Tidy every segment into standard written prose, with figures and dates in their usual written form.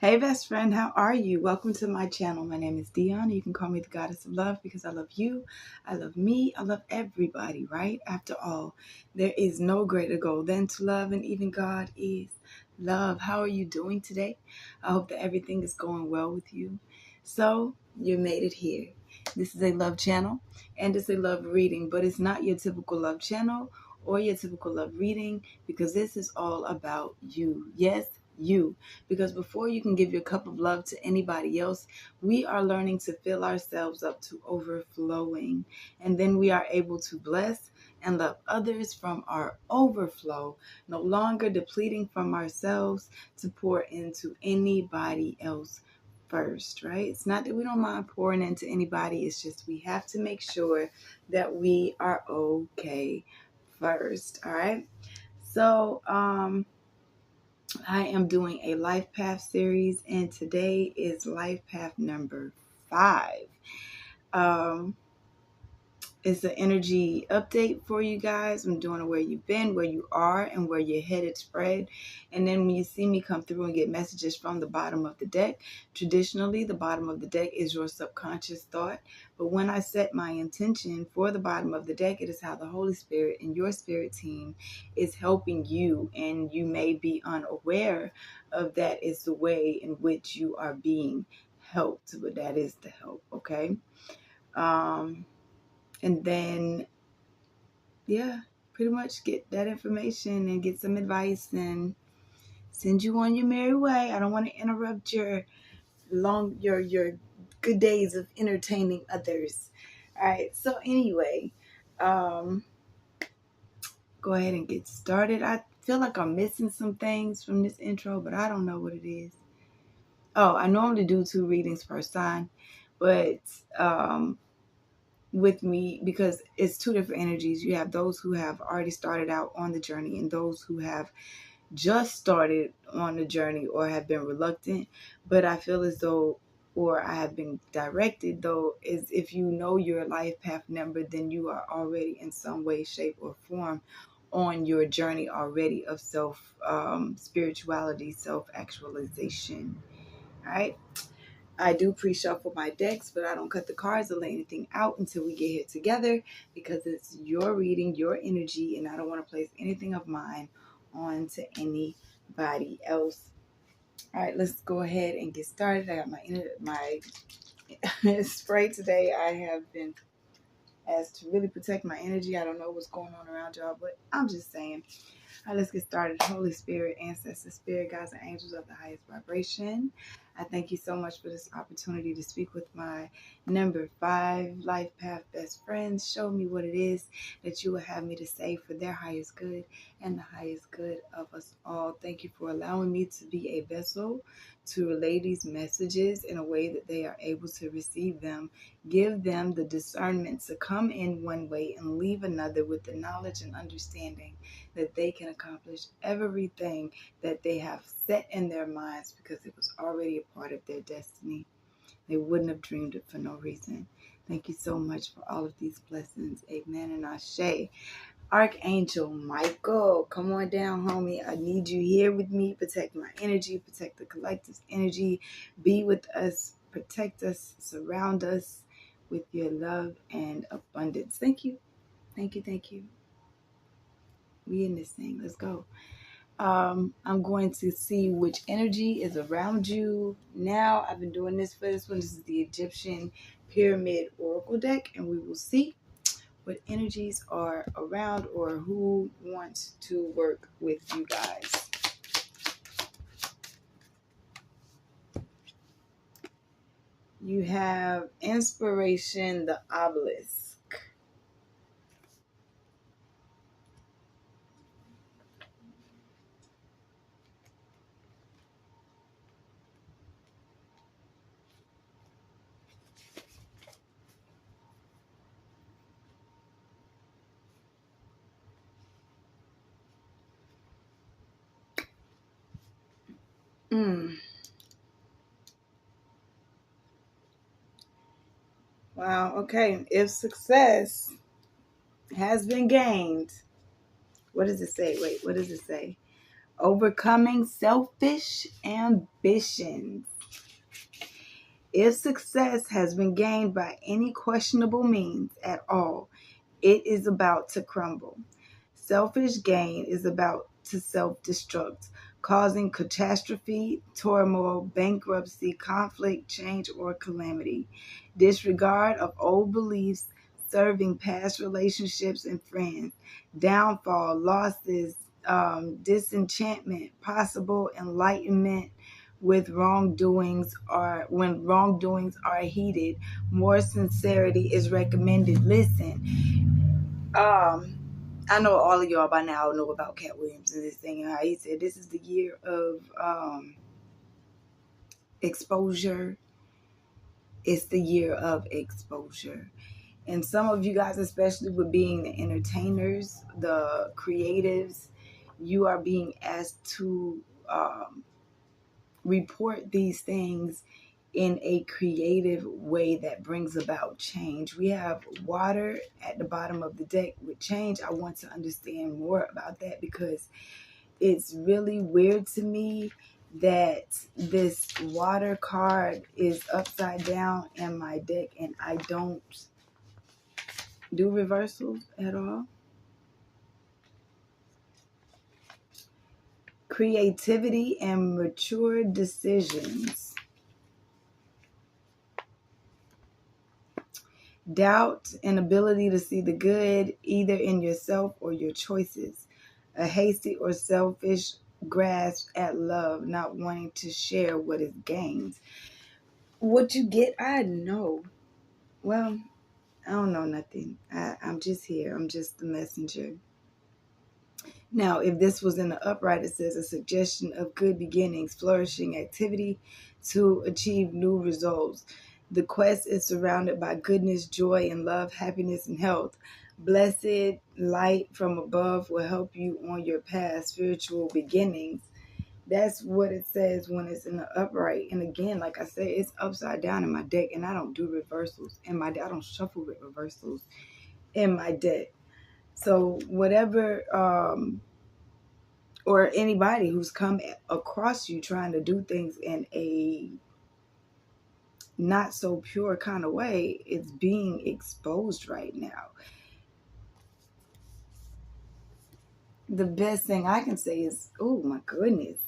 Hey, best friend, how are you? Welcome to my channel. My name is Dion. You can call me the goddess of love because I love you. I love me. I love everybody, right? After all, there is no greater goal than to love, and even God is love. How are you doing today? I hope that everything is going well with you. So, you made it here. This is a love channel and it's a love reading, but it's not your typical love channel or your typical love reading because this is all about you. Yes, you. Because before you can give your cup of love to anybody else, we are learning to fill ourselves up to overflowing. And then we are able to bless and love others from our overflow, no longer depleting from ourselves to pour into anybody else first, right? It's not that we don't mind pouring into anybody, it's just we have to make sure that we are okay first, all right? So, I am doing a life path series, and today is life path number 5. Um, it's an energy update for you guys. I'm doing where you've been, where you are, and where you're headed spread. And then when you see me come through and get messages from the bottom of the deck, traditionally the bottom of the deck is your subconscious thought. But when I set my intention for the bottom of the deck, it is how the Holy Spirit and your spirit team is helping you. And you may be unaware of that is the way in which you are being helped, but that is the help, okay? And then, yeah, pretty much get that information and get some advice and send you on your merry way. I don't want to interrupt your good days of entertaining others. All right. So anyway, um, go ahead and get started. I feel like I'm missing some things from this intro, but I don't know what it is. Oh, I normally do 2 readings per sign, but with me, because it's 2 different energies. You have those who have already started out on the journey and those who have just started on the journey or have been reluctant. But I feel as though, or I have been directed though, is if you know your life path number, then you are already in some way, shape, or form on your journey already of self spirituality, self-actualization. All right. I do pre-shuffle my decks, but I don't cut the cards or lay anything out until we get here together because it's your reading, your energy, and I don't want to place anything of mine onto anybody else. All right, let's go ahead and get started. I got my spray today. I have been asked to really protect my energy. I don't know what's going on around y'all, but I'm just saying. All right, let's get started. Holy Spirit, ancestors, spirit guides, and angels of the highest vibration. I thank you so much for this opportunity to speak with my number 5 life path best friends. Show me what it is that you will have me to say for their highest good and the highest good of us all. Thank you for allowing me to be a vessel to relay these messages in a way that they are able to receive them. Give them the discernment to come in one way and leave another with the knowledge and understanding that they can accomplish everything that they have set in their minds because it was already a part of their destiny. They wouldn't have dreamed it for no reason. Thank you so much for all of these blessings. Amen and Ashe. Archangel Michael, come on down, homie. I need you here with me. Protect my energy, protect the collective's energy. Be with us, protect us, surround us with your love and abundance. Thank you. Thank you. Thank you. We in this thing. Let's go. I'm going to see which energy is around you now. I've been doing this for this one. This is the Egyptian Pyramid Oracle deck, and we will see what energies are around or who wants to work with you guys. You have Inspiration, the Obelisk. Wow, okay. If success has been gained, what does it say? Wait, what does it say? Overcoming selfish ambitions. If success has been gained by any questionable means at all, it is about to crumble. Selfish gain is about to self-destruct, causing catastrophe, turmoil, bankruptcy, conflict, change, or calamity. Disregard of old beliefs, serving past relationships and friends, downfall, losses, disenchantment, possible enlightenment with wrongdoings are when wrongdoings are heeded, more sincerity is recommended. Listen, I know all of y'all by now know about Cat Williams and this thing and how he said this is the year of exposure. It's the year of exposure. And some of you guys, especially with being the entertainers, the creatives, you are being asked to report these things in a creative way that brings about change. We have water at the bottom of the deck with change. I want to understand more about that because it's really weird to me that this water card is upside down in my deck and I don't do reversals at all. Creativity and mature decisions. Doubt and ability to see the good either in yourself or your choices. A hasty or selfish grasp at love, not wanting to share what is gained. What you get, I know. Well, I don't know nothing. I'm just here. I'm just the messenger. Now, if this was in the upright, it says a suggestion of good beginnings, flourishing activity to achieve new results. The quest is surrounded by goodness, joy, and love, happiness, and health. Blessed light from above will help you on your path, spiritual beginnings. That's what it says when it's in the upright. And again, like I said, it's upside down in my deck, and I don't do reversals in my deck. I don't shuffle with reversals in my deck. So whatever, or anybody who's come across you trying to do things in a not so pure kind of way, it's being exposed right now. The best thing I can say is, oh my goodness,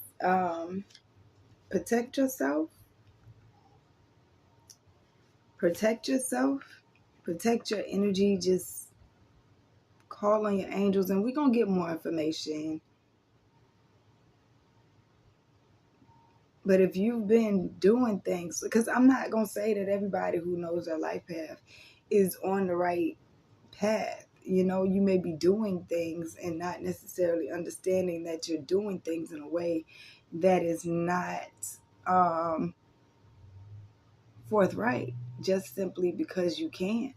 protect yourself, protect yourself, protect your energy. Just call on your angels, and we're gonna get more information. But if you've been doing things, because I'm not going to say that everybody who knows their life path is on the right path. You know, you may be doing things and not necessarily understanding that you're doing things in a way that is not forthright, just simply because you can.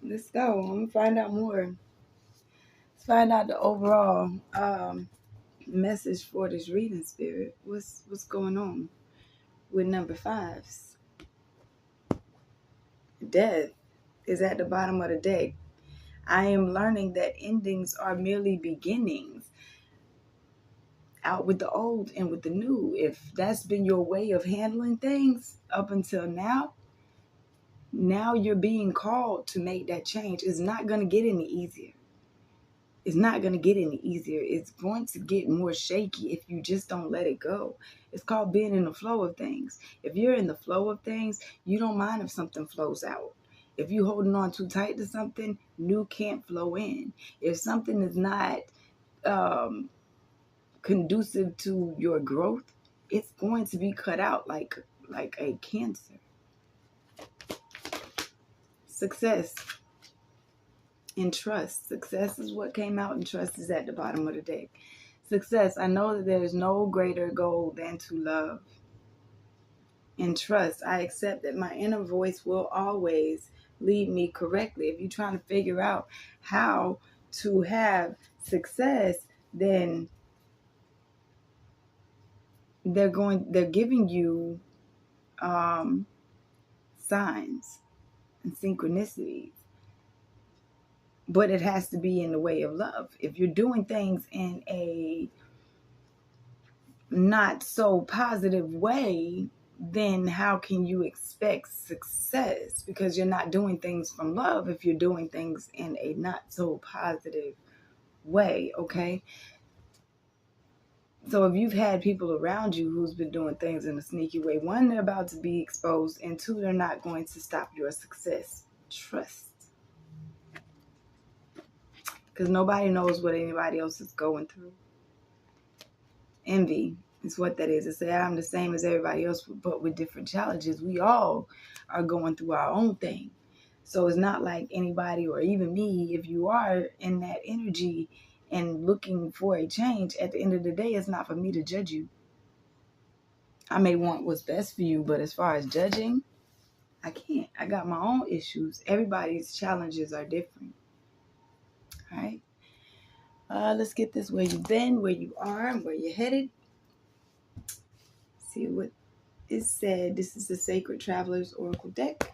Let's go. I'm going to find out more. Let's find out the overall message for this reading, Spirit. What's going on with number fives? Death is at the bottom of the deck. I am learning that endings are merely beginnings. Out with the old and with the new. If that's been your way of handling things up until now, now you're being called to make that change. It's not going to get any easier. It's not going to get any easier. It's going to get more shaky if you just don't let it go. It's called being in the flow of things. If you're in the flow of things, you don't mind if something flows out. If you're holding on too tight to something, new can't flow in. If something is not conducive to your growth, it's going to be cut out like a cancer. Success and trust. Success is what came out, and trust is at the bottom of the deck. Success. I know that there is no greater goal than to love and trust. I accept that my inner voice will always lead me correctly. If you're trying to figure out how to have success, then they're giving you signs and synchronicities. but it has to be in the way of love. If you're doing things in a not so positive way, then how can you expect success? Because you're not doing things from love if you're doing things in a not so positive way, okay? So if you've had people around you who's been doing things in a sneaky way, one, they're about to be exposed, and two, they're not going to stop your success. Trust. Because nobody knows what anybody else is going through. Envy is what that is. It's that I'm the same as everybody else, but with different challenges. We all are going through our own thing. So it's not like anybody, or even me, if you are in that energy and looking for a change, at the end of the day, it's not for me to judge you. I may want what's best for you, but as far as judging, I can't. I got my own issues. Everybody's challenges are different. All right. Let's get this where you've been, where you are, and where you're headed. See what it said. This is the Sacred Travelers Oracle deck.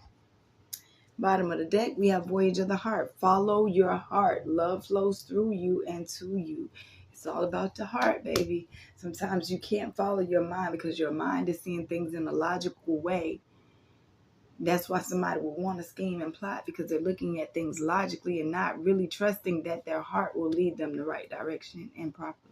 Bottom of the deck, we have Voyage of the Heart. Follow your heart. Love flows through you and to you. It's all about the heart, baby. Sometimes you can't follow your mind because your mind is seeing things in a logical way. That's why somebody would want to scheme and plot, because they're looking at things logically and not really trusting that their heart will lead them the right direction and properly.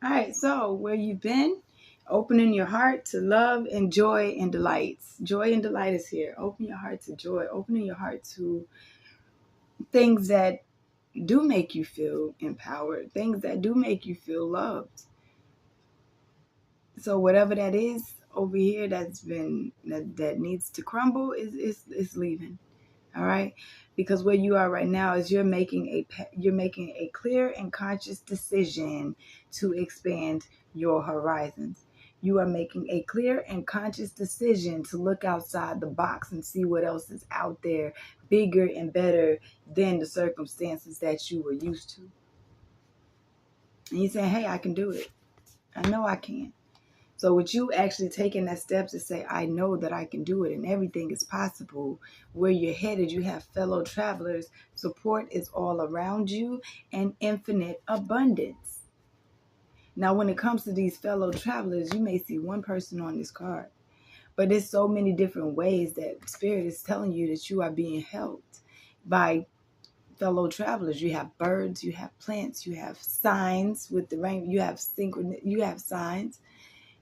All right, so where you've been, opening your heart to love and joy and delights. Joy and delight is here. Open your heart to joy. Opening your heart to things that do make you feel empowered, things that do make you feel loved. So whatever that is over here that needs to crumble is leaving. All right, because where you are right now is you're making a clear and conscious decision to expand your horizons. You are making a clear and conscious decision to look outside the box and see what else is out there, bigger and better than the circumstances that you were used to. And you say, hey, I can do it. I know I can. So with you actually taking that step to say, I know that I can do it and everything is possible, where you're headed, you have fellow travelers, support is all around you, and infinite abundance. Now, when it comes to these fellow travelers, you may see one person on this card, but there's so many different ways that Spirit is telling you that you are being helped by fellow travelers. You have birds, you have plants, you have signs with the rain, you have signs.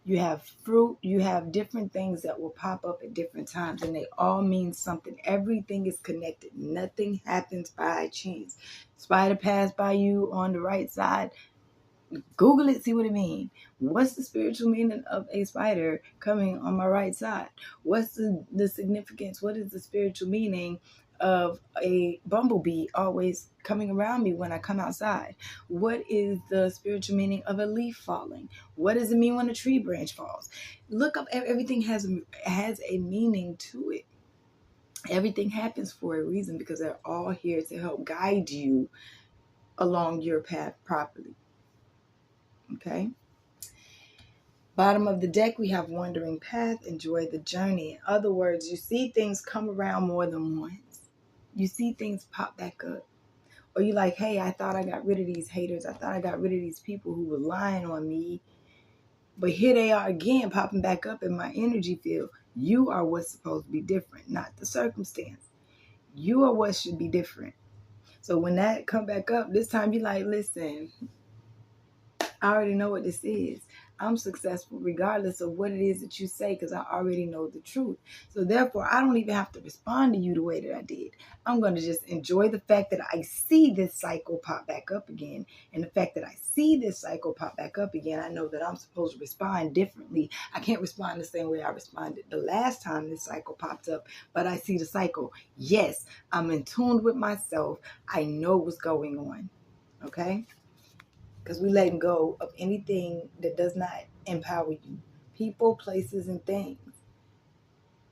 You have fruit, you have different things that will pop up at different times, and they all mean something. Everything is connected. Nothing happens by chance. Spider passed by you on the right side. Google it, see what it means. What's the spiritual meaning of a spider coming on my right side? What's the significance? What is the spiritual meaning of a bumblebee always coming around me when I come outside? What is the spiritual meaning of a leaf falling? What does it mean when a tree branch falls? Look up, everything has a meaning to it. Everything happens for a reason, because they're all here to help guide you along your path properly. Okay? Bottom of the deck, we have Wandering Path. Enjoy the journey. In other words, you see things come around more than once. You see things pop back up. Or you're like, hey, I thought I got rid of these haters. I thought I got rid of these people who were lying on me. But here they are again, popping back up in my energy field. You are what's supposed to be different, not the circumstance. You are what should be different. So when that come back up, this time you're like, listen, I already know what this is. I'm successful regardless of what it is that you say, because I already know the truth. So therefore, I don't even have to respond to you the way that I did. I'm going to just enjoy the fact that I see this cycle pop back up again. And the fact that I see this cycle pop back up again, I know that I'm supposed to respond differently. I can't respond the same way I responded the last time this cycle popped up, but I see the cycle. Yes, I'm in tune with myself. I know what's going on. Okay? Because we letting go of anything that does not empower you. People, places, and things.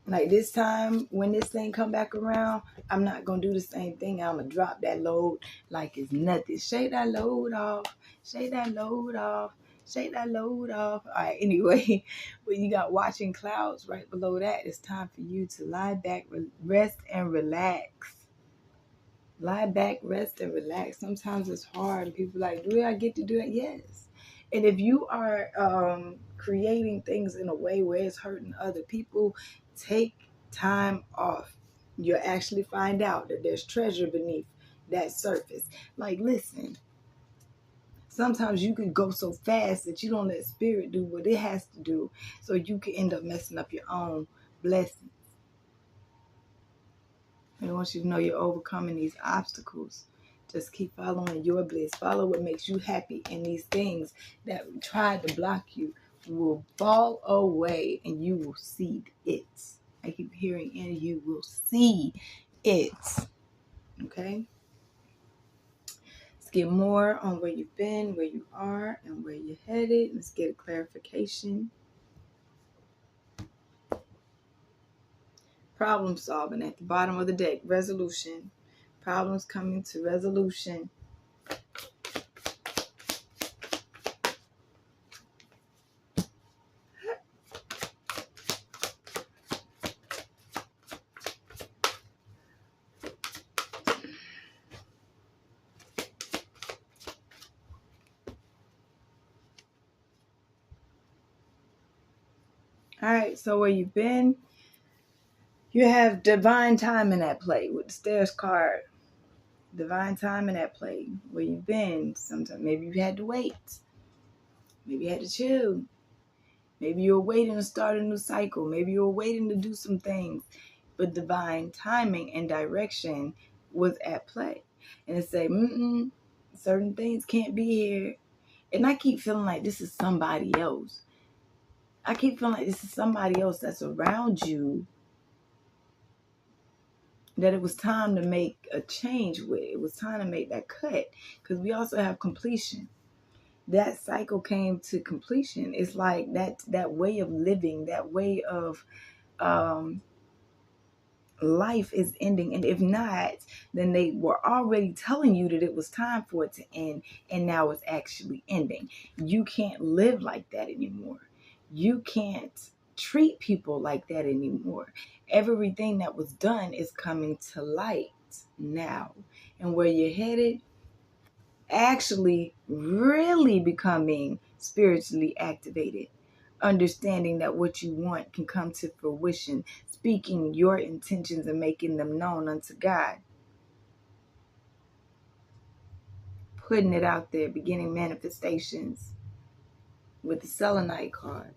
Like this time, when this thing come back around, I'm not going to do the same thing. I'm going to drop that load like it's nothing. Shake that load off. Shake that load off. Shake that load off. All right, anyway, when you got watching clouds right below that, it's time for you to lie back, rest, and relax. Lie back, rest, and relax. Sometimes it's hard. And people are like, do I get to do that? Yes. And if you are creating things in a way where it's hurting other people, take time off. You'll actually find out that there's treasure beneath that surface. Like, listen, sometimes you can go so fast that you don't let spirit do what it has to do, so you can end up messing up your own blessing. And I want you to know you're overcoming these obstacles. Just keep following your bliss. Follow what makes you happy. And these things that try to block you will fall away and you will see it. I keep hearing, and you will see it. Okay? Let's get more on where you've been, where you are, and where you're headed. Let's get a clarification. Problem solving at the bottom of the deck. Resolution. Problems coming to resolution. All right, so where you've been, you have divine timing at play with the stairs card. Divine timing at play. Where you've been, sometimes maybe you had to wait. Maybe you had to chill. Maybe you were waiting to start a new cycle. Maybe you were waiting to do some things. But divine timing and direction was at play. And it say, certain things can't be here. And I keep feeling like this is somebody else. I keep feeling like this is somebody else that's around you that it was time to make a change with. It was time to make that cut, because we also have completion. That cycle came to completion. It's like that way of living, that way of life is ending. And if not, then they were already telling you that it was time for it to end, and now it's actually ending. You can't live like that anymore. You can't treat people like that anymore. Everything that was done is coming to light now. And where you're headed, actually really becoming spiritually activated, understanding that what you want can come to fruition, speaking your intentions and making them known unto God, putting it out there, beginning manifestations with the selenite card,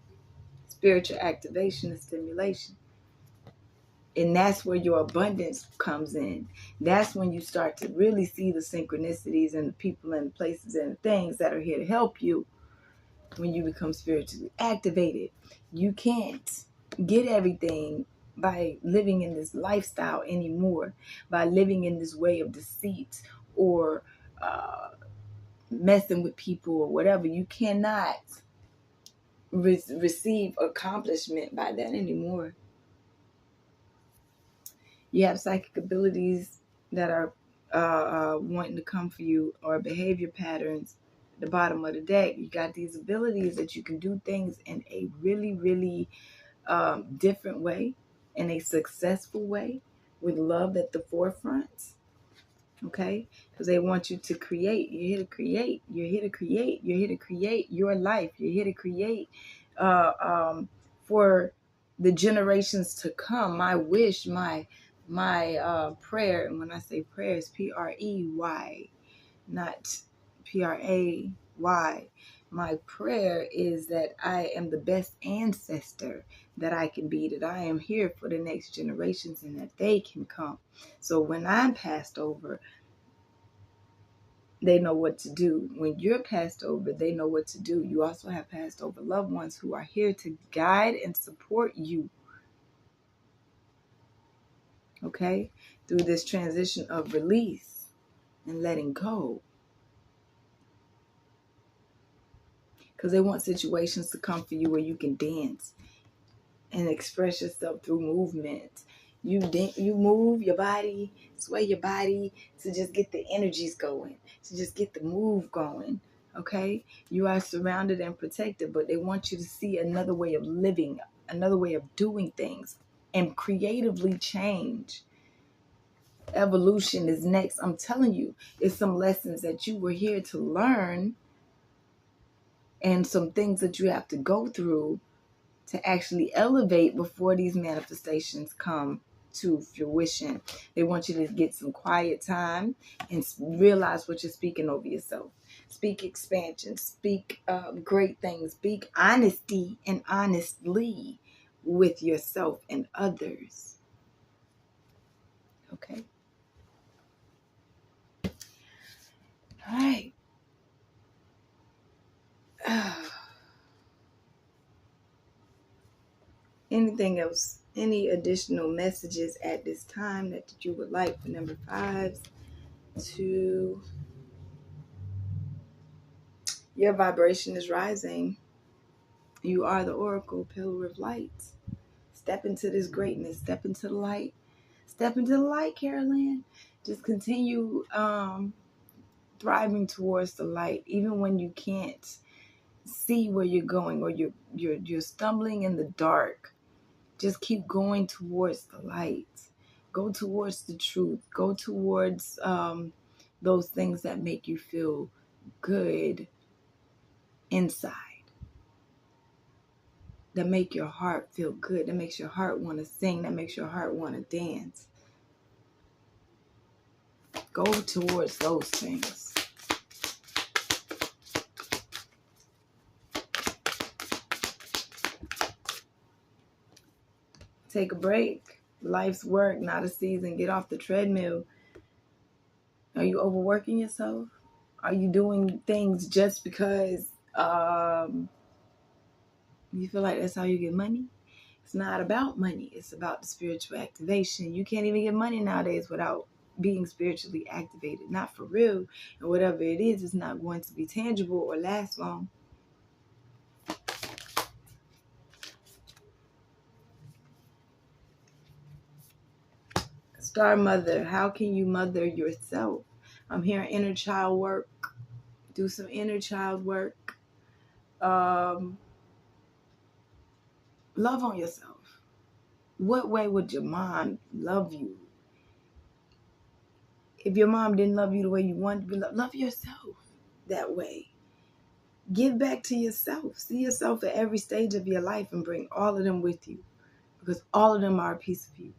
spiritual activation and stimulation. And that's where your abundance comes in. That's when you start to really see the synchronicities and the people and the places and the things that are here to help you. When you become spiritually activated, you can't get everything by living in this lifestyle anymore, by living in this way of deceit or messing with people or whatever. You cannot receive accomplishment by that anymore. You have psychic abilities that are wanting to come for you, or behavior patterns at the bottom of the deck. You got these abilities that you can do things in a really, really different way, in a successful way, with love at the forefront. Okay? Because they want you to create. You're here to create. You're here to create. You're here to create your life. You're here to create for the generations to come. My wish, my prayer, and when I say prayer, it's Prey, not Pray. My prayer is that I am the best ancestor that I can be, that I am here for the next generations and that they can come. So when I'm passed over, they know what to do. When you're passed over, they know what to do. You also have passed over loved ones who are here to guide and support you. Okay? Through this transition of release and letting go. Because they want situations to come for you where you can dance. and express yourself through movement. You move your body, sway your body to just get the energies going, to just get the move going. Okay? You are surrounded and protected, but they want you to see another way of living, another way of doing things, and creatively change. Evolution is next. I'm telling you, it's some lessons that you were here to learn and some things that you have to go through to actually elevate before these manifestations come to fruition. They want you to get some quiet time and realize what you're speaking over yourself. Speak expansion, speak great things, speak honesty and honestly with yourself and others. Okay? All right. Anything else? Any additional messages at this time that you would like for number 5 to... Your vibration is rising. You are the oracle, pillar of light. Step into this greatness. Step into the light. Step into the light, Carolyn. Just continue thriving towards the light, even when you can't see where you're going or you're stumbling in the dark. Just keep going towards the light. Go towards the truth. Go towards those things that make you feel good inside, that make your heart feel good, that makes your heart want to sing, that makes your heart want to dance. Go towards those things. Take a break. Life's work, not a season. Get off the treadmill. Are you overworking yourself? Are you doing things just because you feel like that's how you get money? It's not about money. It's about the spiritual activation. You can't even get money nowadays without being spiritually activated. Not for real. And whatever it is, it's not going to be tangible or last long. Star Mother, how can you mother yourself? I'm hearing inner child work. Do some inner child work. Love on yourself. What way would your mom love you? If your mom didn't love you the way you wanted to be, love yourself that way. Give back to yourself. See yourself at every stage of your life and bring all of them with you, because all of them are a piece of you.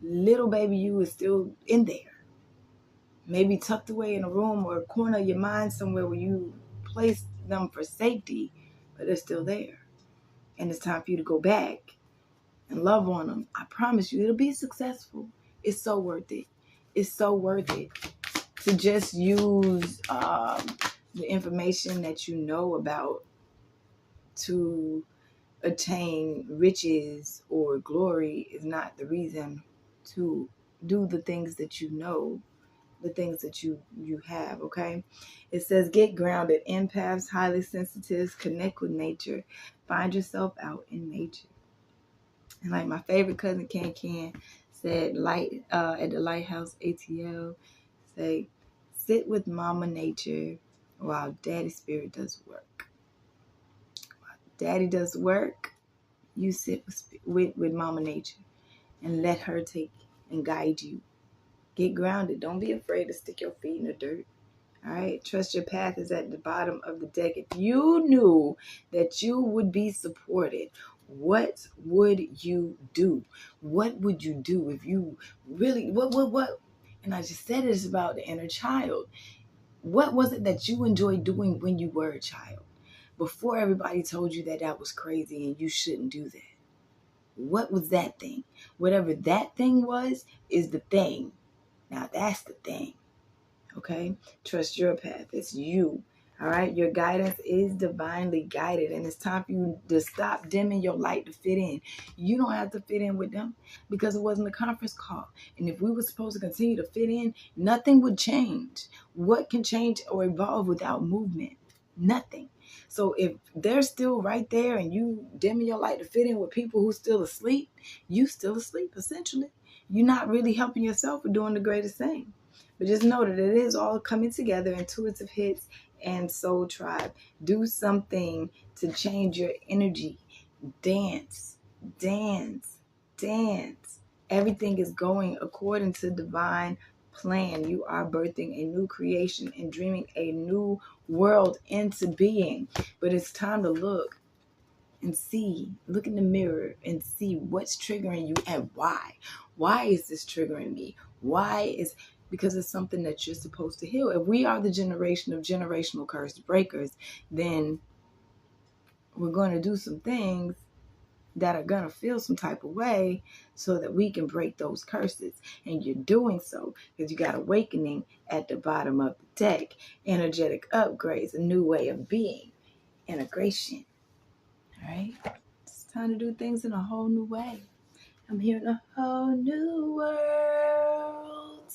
Little baby you is still in there, maybe tucked away in a room or a corner of your mind somewhere where you place them for safety, but they're still there. And it's time for you to go back and love on them. I promise you, it'll be successful. It's so worth it. It's so worth it to just use the information that you know about to attain riches or glory is not the reason to do the things that you know, the things that you have. Okay, it says get grounded. Empaths, highly sensitives, connect with nature. Find yourself out in nature. And like my favorite cousin Can said, light at the Lighthouse ATL, say, sit with Mama Nature while Daddy Spirit does work. While Daddy does work, you sit with Mama Nature and let her take and guide you. Get grounded. Don't be afraid to stick your feet in the dirt. All right. Trust your path is at the bottom of the deck. If you knew that you would be supported, what would you do? What would you do if you really, what? And I just said it's about the inner child. What was it that you enjoyed doing when you were a child? Before everybody told you that was crazy and you shouldn't do that. What was that thing? Whatever that thing was is the thing. Now that's the thing. Okay? Trust your path. It's you. All right? Your guidance is divinely guided, and it's time for you to stop dimming your light to fit in. You don't have to fit in with them because it wasn't a conference call. And if we were supposed to continue to fit in, nothing would change. What can change or evolve without movement? Nothing. So if they're still right there and you dimming your light to fit in with people who still asleep, you still asleep essentially. You're not really helping yourself or doing the greatest thing. But just know that it is all coming together, intuitive hits and soul tribe. Do something to change your energy. Dance, dance, dance. Everything is going according to divine plan. You are birthing a new creation and dreaming a new world into being. But it's time to look and see, look in the mirror and see what's triggering you and why. Why is this triggering me? Because it's something that you're supposed to heal. If we are the generation of generational curse breakers, then we're going to do some things that are going to feel some type of way so that we can break those curses. And you're doing so because you got awakening at the bottom of the deck, energetic upgrades, a new way of being, integration. All right? It's time to do things in a whole new way. I'm here in a whole new world,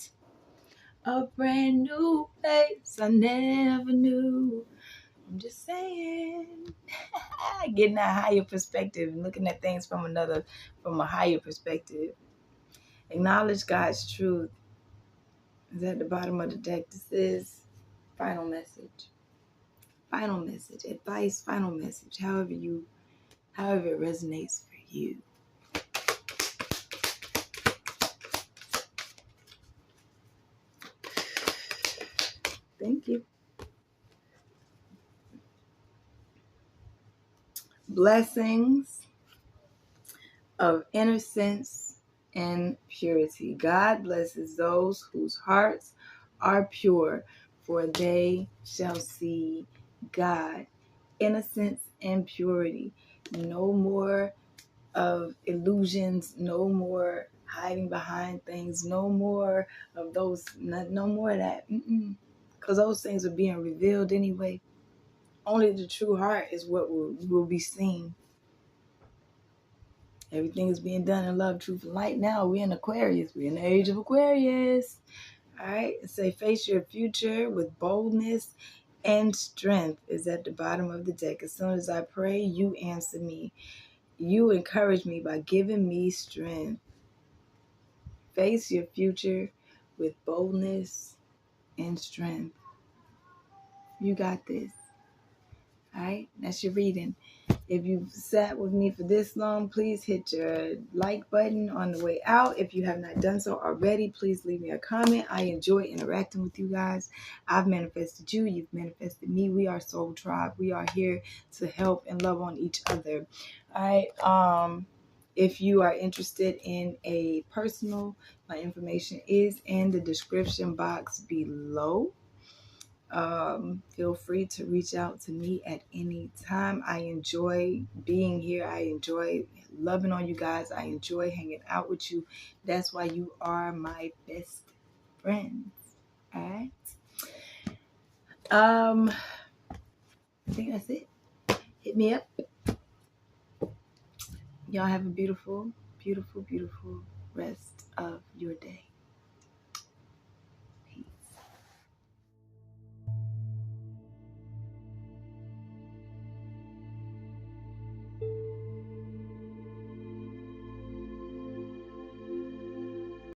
a brand new place I never knew. I'm just saying. Getting that higher perspective and looking at things from a higher perspective. Acknowledge God's truth. Is at the bottom of the deck. This is final message. Final message. Advice, final message. However it resonates for you. Thank you. Blessings of innocence and purity. God blesses those whose hearts are pure, for they shall see God. Innocence and purity. No more of illusions, no more hiding behind things, no more of those, no more of that. Because those things are being revealed anyway. Only the true heart is what will be seen. Everything is being done in love, truth, and light. Now we're in Aquarius. We're in the age of Aquarius. All right. Say, face your future with boldness and strength is at the bottom of the deck. As soon as I pray, you answer me. You encourage me by giving me strength. Face your future with boldness and strength. You got this. All right. That's your reading. If you've sat with me for this long, please hit your like button on the way out. If you have not done so already, please leave me a comment. I enjoy interacting with you guys. I've manifested you. You've manifested me. We are Soul Tribe. We are here to help and love on each other. All right. If you are interested in a personal, my information is in the description box below. Feel free to reach out to me at any time. I enjoy being here. I enjoy loving on you guys. I enjoy hanging out with you. That's why you are my best friends. All right. I think that's it. Hit me up. Y'all have a beautiful, beautiful, beautiful rest of your day.